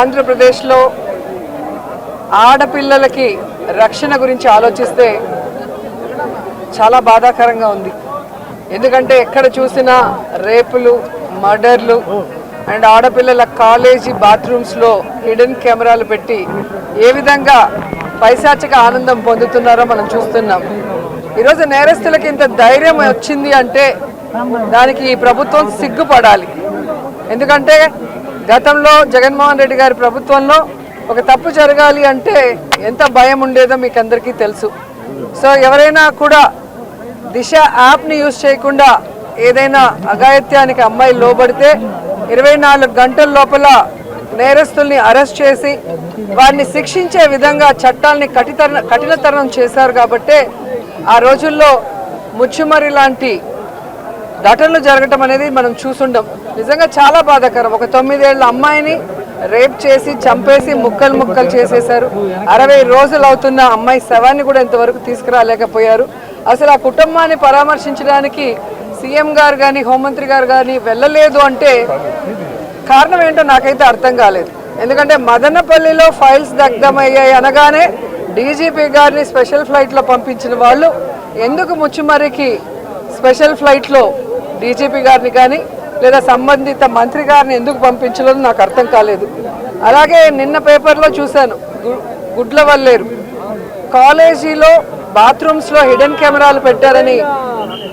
ఆంధ్రప్రదేశ్లో ఆడపిల్లలకి రక్షణ గురించి ఆలోచిస్తే చాలా బాధాకరంగా ఉంది. ఎందుకంటే ఎక్కడ చూసినా రేపులు, మర్డర్లు అండ్ ఆడపిల్లల కాలేజీ బాత్రూమ్స్లో హిడెన్ కెమెరాలు పెట్టి ఏ విధంగా పైశాచిక ఆనందం పొందుతున్నారో మనం చూస్తున్నాం. ఈరోజు నేరస్తులకి ఇంత ధైర్యం వచ్చింది అంటే దానికి ఈ ప్రభుత్వం సిగ్గుపడాలి. ఎందుకంటే గతంలో జగన్మోహన్ రెడ్డి గారి ప్రభుత్వంలో ఒక తప్పు జరగాలి అంటే ఎంత భయం ఉండేదో మీకు అందరికీ తెలుసు. సో ఎవరైనా కూడా దిశ యాప్ని యూజ్ చేయకుండా ఏదైనా అఘాయిత్యానికి అమ్మాయి లోబడితే 24 గంటల లోపల నేరస్తుల్ని అరెస్ట్ చేసి వారిని శిక్షించే విధంగా చట్టాలని కఠినతరం చేశారు. కాబట్టి ఆ రోజుల్లో ముచ్చుమరి లాంటి ఘటనలు జరగటం అనేది మనం చూసుండం. నిజంగా చాలా బాధాకరం. ఒక 9 ఏళ్ల అమ్మాయిని రేప్ చేసి చంపేసి ముక్కలు చేసేశారు. 60 రోజులు అవుతున్న అమ్మాయి శవాన్ని కూడా ఇంతవరకు తీసుకురాలేకపోయారు. అసలు ఆ కుటుంబాన్ని పరామర్శించడానికి సీఎం గారు కానీ హోంమంత్రి గారు కానీ వెళ్ళలేదు అంటే కారణం ఏంటో నాకైతే అర్థం కాలేదు. ఎందుకంటే మదనపల్లిలో ఫైల్స్ దగ్ధమయ్యాయి అనగానే డీజీపీ గారిని స్పెషల్ ఫ్లైట్లో పంపించిన వాళ్ళు ఎందుకు ముచ్చుమరికి స్పెషల్ ఫ్లైట్లో డీజీపీ గారిని కానీ లేదా సంబంధిత మంత్రి గారిని ఎందుకు పంపించలేదు నాకు అర్థం కాలేదు. అలాగే నిన్న పేపర్లో చూశాను, గుడ్లవల్లేరు కాలేజీలో బాత్రూమ్స్లో హిడెన్ కెమెరాలు పెట్టారని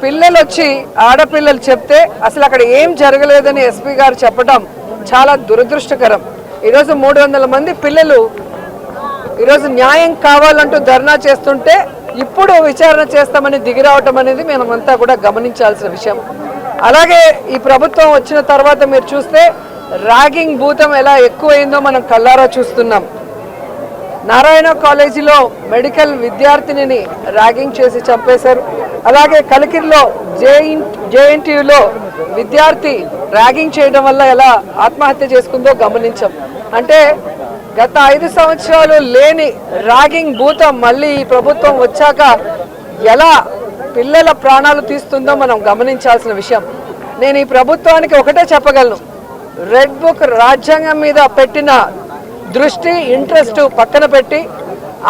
పిల్లలు వచ్చి ఆడపిల్లలు చెప్తే అసలు అక్కడ ఏం జరగలేదని ఎస్పీ గారు చెప్పడం చాలా దురదృష్టకరం. ఈరోజు 300 మంది పిల్లలు ఈరోజు న్యాయం కావాలంటూ ధర్నా చేస్తుంటే ఇప్పుడు విచారణ చేస్తామని దిగిరావటం అనేది మనమంతా కూడా గమనించాల్సిన విషయం. అలాగే ఈ ప్రభుత్వం వచ్చిన తర్వాత మీరు చూస్తే ర్యాగింగ్ భూతం ఎలా ఎక్కువైందో మనం కళ్ళారా చూస్తున్నాం. నారాయణ కాలేజీలో మెడికల్ విద్యార్థినిని ర్యాగింగ్ చేసి చంపేశారు. అలాగే కలికిరిలో జేఎన్టీయూలో విద్యార్థి ర్యాగింగ్ చేయడం వల్ల ఎలా ఆత్మహత్య చేసుకుందో గమనించాం. అంటే గత 5 సంవత్సరాలు లేని ర్యాగింగ్ భూతం మళ్ళీ ఈ ప్రభుత్వం వచ్చాక ఎలా పిల్లల ప్రాణాలు తీస్తుందో మనం గమనించాల్సిన విషయం. నేను ఈ ప్రభుత్వానికి ఒకటే చెప్పగలను, రెడ్ బుక్ రాజ్యాంగం మీద పెట్టిన దృష్టి ఇంట్రెస్ట్ పక్కన పెట్టి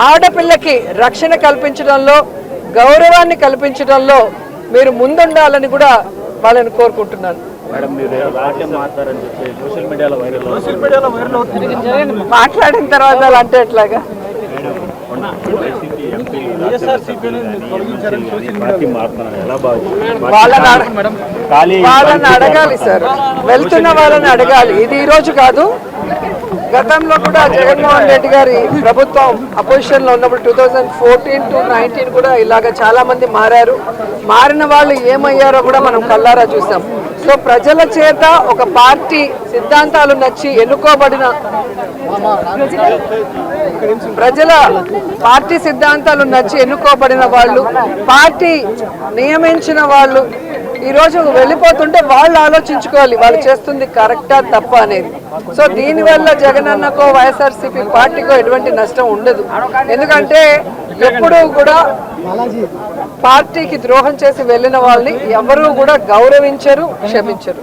ఆడపిల్లకి రక్షణ కల్పించడంలో గౌరవాన్ని కల్పించడంలో మీరు ముందుండాలని కూడా వాళ్ళని కోరుకుంటున్నాను. మాట్లాడిన తర్వాత అలా అంటే ఎట్లాగా వాళ్ళని అడగాలి సార్, వెళ్తున్న వాళ్ళని అడగాలి. ఇది ఈరోజు కాదు, గతంలో కూడా జగన్మోహన్ రెడ్డి గారి ప్రభుత్వం అపోజిషన్లో ఉన్నప్పుడు 2014 to 19 కూడా ఇలాగ చాలా మంది మారారు. మారిన వాళ్ళు ఏమయ్యారో కూడా మనం కళ్ళారా చూసాం. సో ప్రజల చేత ఒక పార్టీ సిద్ధాంతాలు నచ్చి ఎన్నుకోబడిన పార్టీ సిద్ధాంతాలు నచ్చి ఎన్నుకోబడిన వాళ్ళు, పార్టీ నియమించిన వాళ్ళు ఈరోజు వెళ్ళిపోతుంటే వాళ్ళు ఆలోచించుకోవాలి వాళ్ళు చేస్తుంది కరెక్టా తప్ప అనేది. సో దీనివల్ల జగనన్నకో వైఎస్ఆర్సీపీ పార్టీకో ఎటువంటి నష్టం ఉండదు. ఎందుకంటే ఎప్పుడూ కూడా పార్టీకి ద్రోహం చేసి వెళ్ళిన వాళ్ళని ఎవరూ కూడా గౌరవించరు, క్షమించరు.